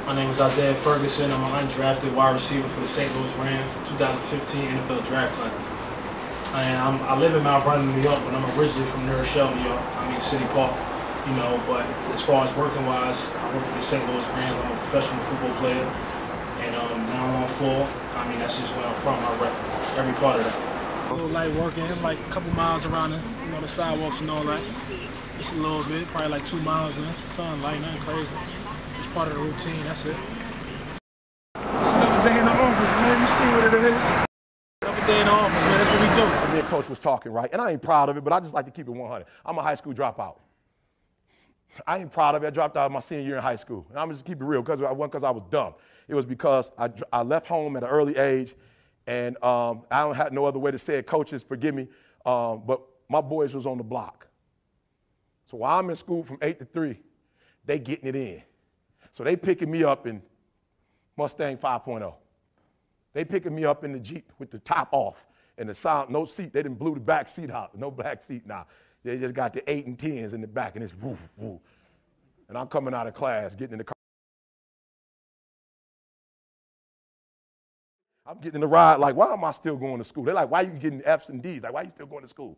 My name is Isiah Ferguson. I'm an undrafted wide receiver for the St. Louis Rams, 2015 NFL Draft Class. I live in Mount Vernon, New York, but I'm originally from New Rochelle, New York. I mean City Park, you know. But as far as working-wise, I work for the St. Louis Rams. I'm a professional football player, and now I'm on floor. I mean, that's just where I'm from. I rep every part of that. A little light working, like a couple miles around the sidewalks and all that. Just a little bit, probably like 2 miles in. Something light, nothing crazy. Just part of the routine, that's it. It's another day in the office, man. Let me see what it is. Another day in the office, man. That's what we do. So me and Coach was talking, right? And I ain't proud of it, but I just like to keep it 100. I'm a high school dropout. I ain't proud of it. I dropped out my senior year in high school. And I'm just keep it real, because it wasn't because I was dumb. It was because I left home at an early age, and I don't have no other way to say it. Coaches, forgive me, but my boys was on the block. So while I'm in school from 8 to 3, they getting it in. So they picking me up in Mustang 5.0. They picking me up in the Jeep with the top off and the sound, no seat. They didn't blew the back seat out, no back seat now. They just got the 8 and 10s in the back, and it's woof, woof. And I'm coming out of class, getting in the car. I'm getting in the ride like, why am I still going to school? They're like, why are you getting F's and D's? Like, why are you still going to school?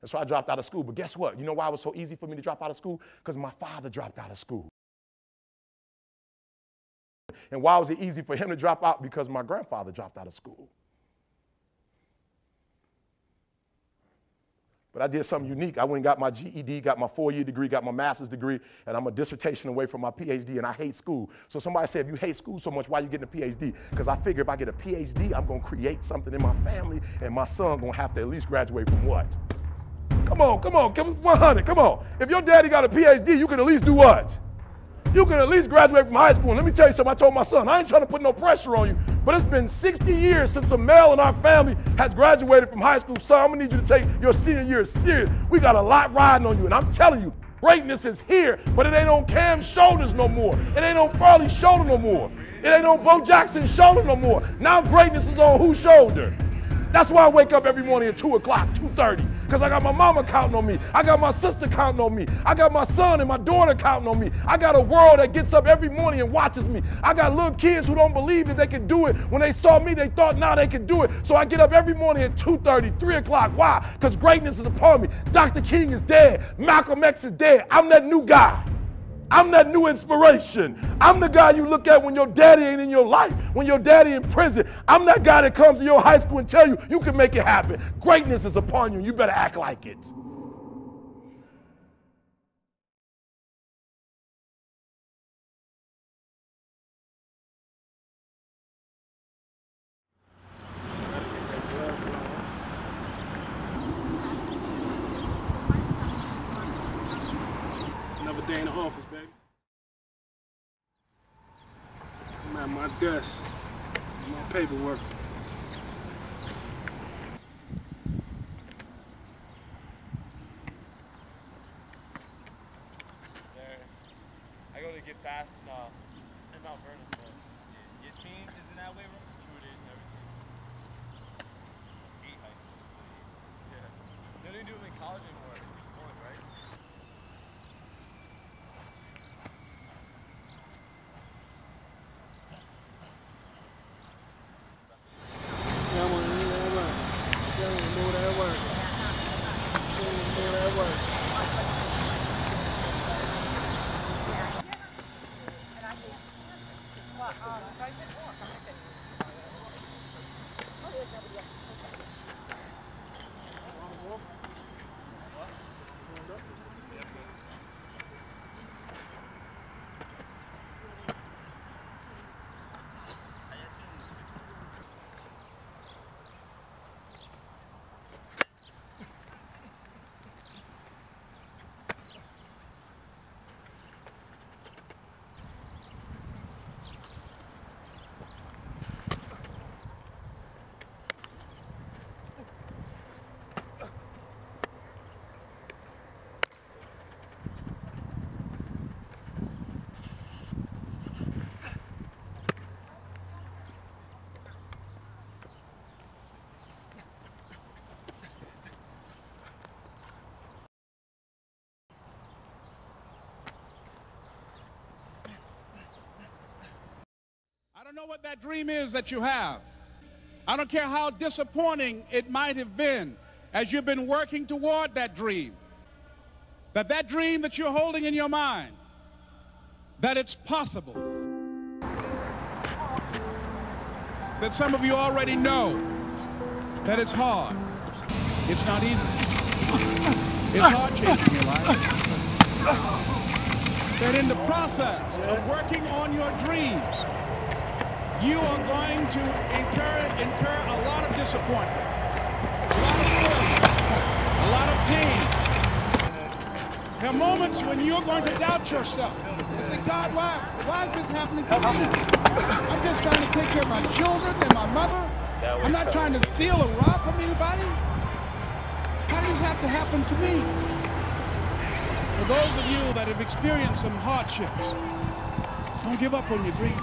And so I dropped out of school. But guess what? You know why it was so easy for me to drop out of school? Because my father dropped out of school. And why was it easy for him to drop out? Because my grandfather dropped out of school. But I did something unique. I went and got my GED, got my 4-year degree, got my master's degree, and I'm a dissertation away from my PhD, and I hate school. So somebody said, if you hate school so much, why are you getting a PhD? Because I figure if I get a PhD, I'm going to create something in my family, and my son going to have to at least graduate from what? Come on, give me 100, come on. If your daddy got a PhD, you can at least do what? You can at least graduate from high school. And let me tell you something, I told my son, I ain't trying to put no pressure on you, but it's been 60 years since a male in our family has graduated from high school. Son, I'm gonna need you to take your senior year serious. We got a lot riding on you, and I'm telling you, greatness is here, but it ain't on Cam's shoulders no more. It ain't on Farley's shoulder no more. It ain't on Bo Jackson's shoulder no more. Now greatness is on whose shoulder? That's why I wake up every morning at 2 o'clock, 2:30, because I got my mama counting on me. I got my sister counting on me. I got my son and my daughter counting on me. I got a world that gets up every morning and watches me. I got little kids who don't believe that they can do it. When they saw me, they thought now they can do it. So I get up every morning at 2:30, 3 o'clock. Why? Because greatness is upon me. Dr. King is dead. Malcolm X is dead. I'm that new guy. I'm that new inspiration. I'm the guy you look at when your daddy ain't in your life, when your daddy in prison. I'm that guy that comes to your high school and tell you, you can make it happen. Greatness is upon you, and you better act like it. Another day in the office, baby. I'm at my desk, my paperwork. I go to get fast in Mount Vernon, but your team is in that way, bro? True, it is and everything. 8 high school. Yeah. They don't even do them in college anymore. They just one, right? don't know what that dream is that you have. I don't care how disappointing it might have been as you've been working toward that dream. That dream that you're holding in your mind, that it's possible. That some of you already know that it's hard. It's not easy. It's hard changing your life. That in the process of working on your dreams, you are going to incur a lot of disappointment, a lot of failure, a lot of pain. There are moments when you're going to doubt yourself and say, God, why is this happening to me? I'm just trying to take care of my children and my mother. I'm not trying to steal or rob from anybody. How did this have to happen to me? For those of you that have experienced some hardships, don't give up on your dream.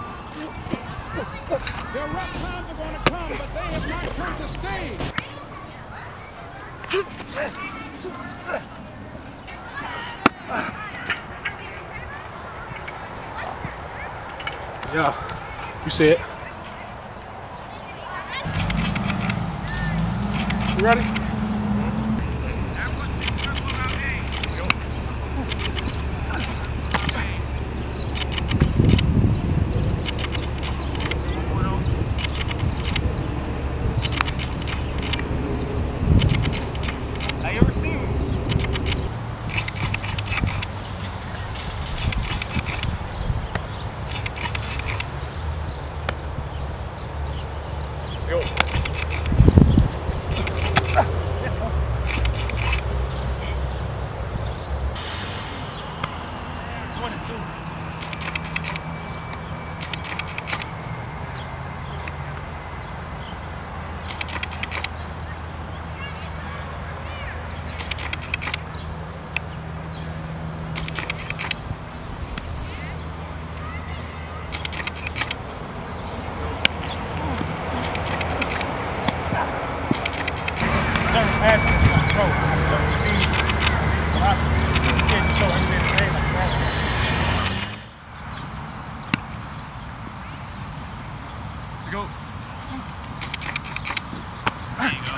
There are rough times are going to come, but they have not come to stay. Yeah, you see it. You ready? Let's go. There you go.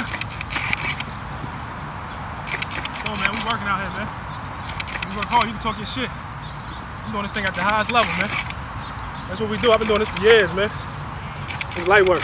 Come on, man. We working out here, man. You work hard, you can talk your shit. I'm doing this thing at the highest level, man. That's what we do. I've been doing this for years, man. It's light work.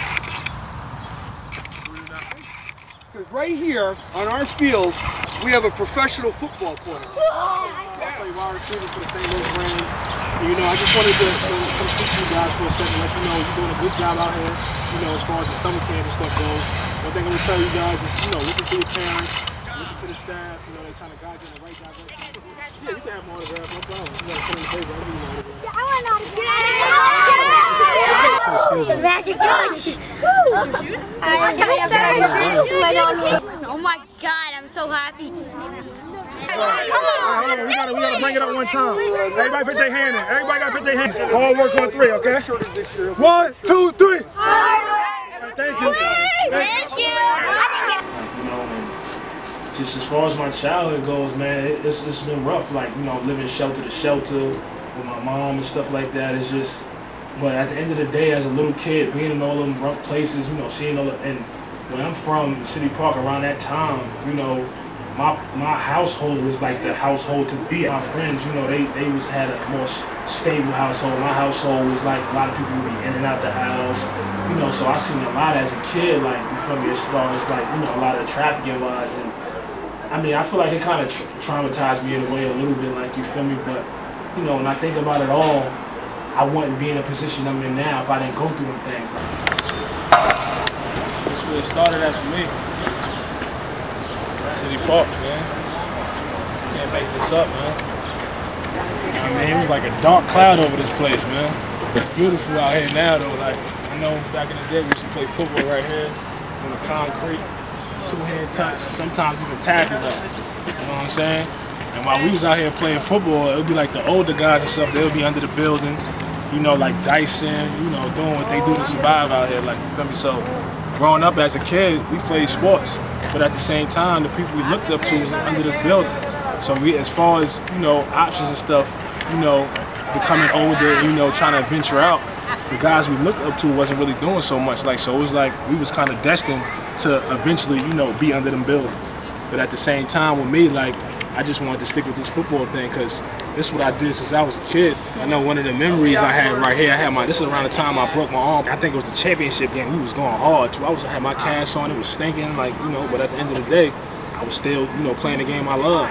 Because right here on our field, we have a professional football player. I play wide receiver for the St. Louis Rams. You know, I just wanted to come speak to you guys for a second, let you know you're doing a good job out here, you know, as far as the summer camp and stuff goes. One thing I'm going to tell you guys is, you know, listen to your parents, listen to the staff, you know, they're trying to guide you in the right direction. Yeah, you can have my autograph, no problem. You got to put it in the paper, I'll give you my autograph. I want autograph. Magic touch. Oh my God, I'm so happy. We gotta bring it up one time. Everybody put their hand in. Everybody gotta put their hand in. All work on three, okay? 1, 2, 3. Thank you. Thank you. You know, and just as far as my childhood goes, man, it's been rough. Like, you know, living shelter to shelter with my mom and stuff like that. It's just, but at the end of the day, as a little kid, being in all them rough places, you know, seeing all the, and where I'm from, City Park, around that time, you know, my household was like the household to be. My friends, you know, they had a more stable household. My household was like a lot of people would be in and out the house, you know, so I seen a lot as a kid, like, you feel me, as far as like, you know, a lot of trafficking wise, and I mean, I feel like it kind of traumatized me in a way a little bit, like, you feel me, but, you know, when I think about it all, I wouldn't be in a position I'm in now if I didn't go through them things. That's where it started at for me. City Park, man. Can't make this up, man. I mean, it was like a dark cloud over this place, man. It's beautiful out here now, though. Like, I know back in the day we used to play football right here on the concrete, two-hand touch, sometimes even tackle that. You know what I'm saying? And while we was out here playing football, it would be like the older guys and stuff, they would be under the building, you know, like dicing, you know, doing what they do to survive out here, like, you feel me? So, growing up as a kid, we played sports, but at the same time, the people we looked up to was under this building. So we, as far as, you know, options and stuff, you know, becoming older, you know, trying to venture out, the guys we looked up to wasn't really doing so much. Like, so it was like we was kind of destined to eventually, you know, be under them buildings. But at the same time with me, like, I just wanted to stick with this football thing because this is what I did since I was a kid. I know one of the memories I had right here, this is around the time I broke my arm. I think it was the championship game. We was going hard too. I had my cast on, it was stinking, like, you know, but at the end of the day, I was still, you know, playing the game I love.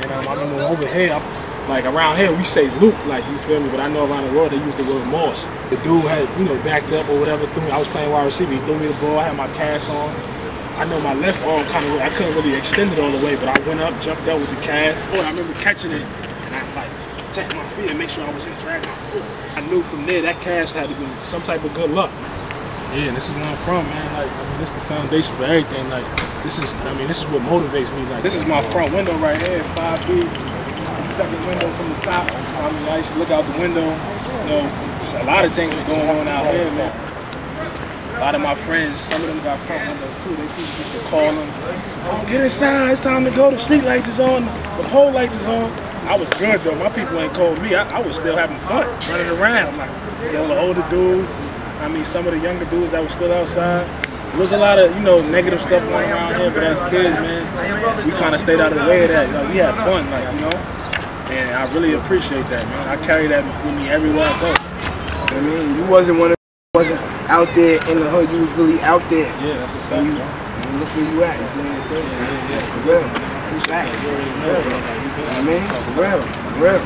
And I remember over here, like around here, we say Luke, like, you feel me? But I know around the world they use the word Moss. The dude had, you know, backed up or whatever, threw me. I was playing wide receiver, he threw me the ball, I had my cast on. I know my left arm kind of, I couldn't really extend it all the way, but I went up, jumped up with the cast. I remember catching it, and I like tapped my feet and make sure I wasn't dragging my foot. I knew from there that cast had to be some type of good luck. Yeah, and this is where I'm from, man. Like, I mean, this is the foundation for everything. Like, this is what motivates me. Like, this is my front window right here, 5 feet. Second window from the top. I mean, I used to look out the window. You know, a lot of things was going on out here, man. A lot of my friends, some of them got front windows too. They used to call them, "Oh, get inside, it's time to go. The street lights is on, the pole lights is on." I was good though. My people ain't called me. I was still having fun, running around. Like, you know, the older dudes. I mean, some of the younger dudes that were still outside. There was a lot of, you know, negative stuff going around here, but as kids, man, we kind of stayed out of the way of that. Like, we had fun, like, you know. And I really appreciate that, man. I carry that with me everywhere I go. I mean, you wasn't one of wasn't out there in the hood, you was really out there. Yeah, that's a fact. And look where you at, you're doing your thing. Yeah. For real. It's fact. You know what I mean? For real.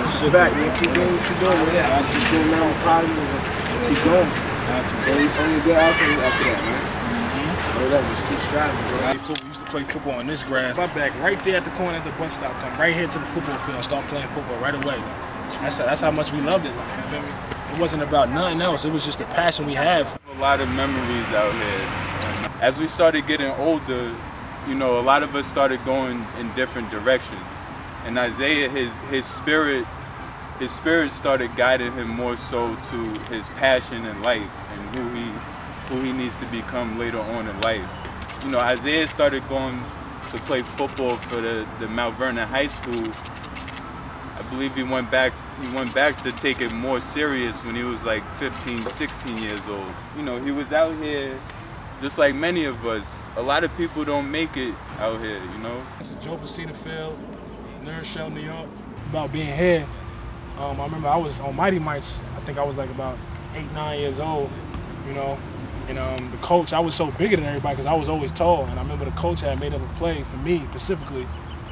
It's a fact, man. Keep doing what you're doing, man. Keep doing nothing positive and keep going. Only good outcomes after that, man. Just keep striving, bro. We used to play football on this grass. My back right there at the corner at the bus stop, come right here to the football field and start playing football right away. That's how much we loved it. You feel me? It wasn't about nothing else. It was just the passion we had. A lot of memories out here. As we started getting older, you know, a lot of us started going in different directions. And Isiah, his spirit started guiding him more so to his passion in life and who he needs to become later on in life. You know, Isiah started going to play football for the Mount Vernon High School. I believe he went back to take it more serious when he was like 15, 16 years old. You know, he was out here just like many of us. A lot of people don't make it out here, you know. It's a Joe Facina Field, Nurse, New York. About being here, I remember I was on Mighty Mites. I think I was like about 8, 9 years old, you know. And the coach, I was so bigger than everybody because I was always tall. And I remember the coach had made up a play for me specifically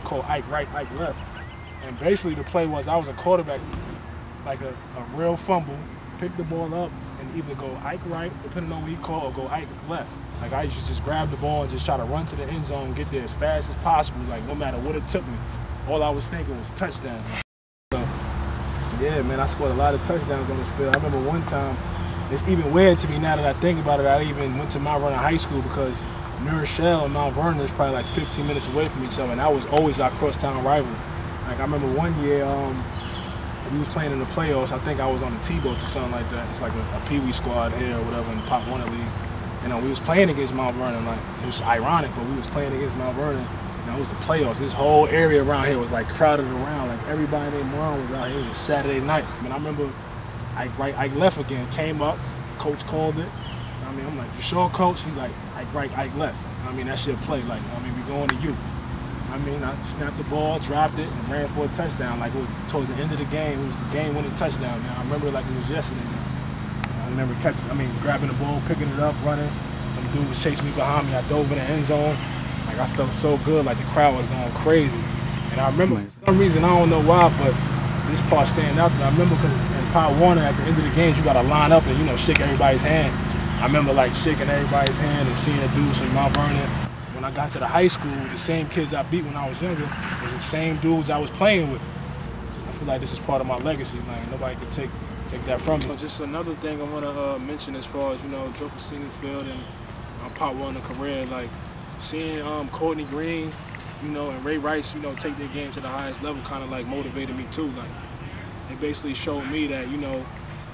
called Ike Right, Ike Left. And basically the play was I was a quarterback, like a real fumble, pick the ball up and either go Ike right, depending on what he called, or go Ike left. Like, I used to just grab the ball and just try to run to the end zone and get there as fast as possible, like no matter what it took me. All I was thinking was touchdown. So, yeah, man, I scored a lot of touchdowns on this field. I remember one time, it's even weird to me now that I think about it, I even went to Mount Vernon High School because New Rochelle and Mount Vernon is probably like 15 minutes away from each other, and that was always our cross-town rival. Like, I remember one year, we was playing in the playoffs. I think I was on the T-boats or something like that. It's like a Pee-wee squad here or whatever in the Pop Warner League. And we was playing against Mount Vernon. Like, it was ironic, but we was playing against Mount Vernon. It was the playoffs. This whole area around here was like crowded around. Like, everybody named Mom was out here. It was a Saturday night. And I remember Ike left again, came up, coach called it. I mean, I'm like, you sure, coach? He's like, Ike left. I mean, that shit play. Like, I mean, we going to you. I mean, I snapped the ball, dropped it, and ran for a touchdown. Like, it was towards the end of the game. It was the game-winning touchdown, man. I remember it like it was yesterday. I remember grabbing the ball, picking it up, running. Some dude was chasing me behind me. I dove in the end zone. Like, I felt so good, like the crowd was going crazy. And I remember, for some reason, I don't know why, but this part stand out to me. I remember because in Pop Warner, at the end of the games, you got to line up and, you know, shake everybody's hand. I remember, like, shaking everybody's hand and seeing a dude from Mount Vernon. When I got to the high school, the same kids I beat when I was younger was the same dudes I was playing with. I feel like this is part of my legacy. Like, nobody can take that from me. Just another thing I want to mention as far as, you know, Joe Facina Field and Pop Warner career, like seeing Courtney Green, you know, and Ray Rice, you know, take their game to the highest level kind of like motivated me too. Like, it basically showed me that, you know,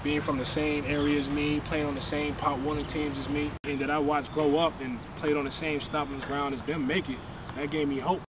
being from the same area as me, playing on the same Pop Warner teams as me, and that I watched grow up and played on the same stomping ground as them make it, that gave me hope.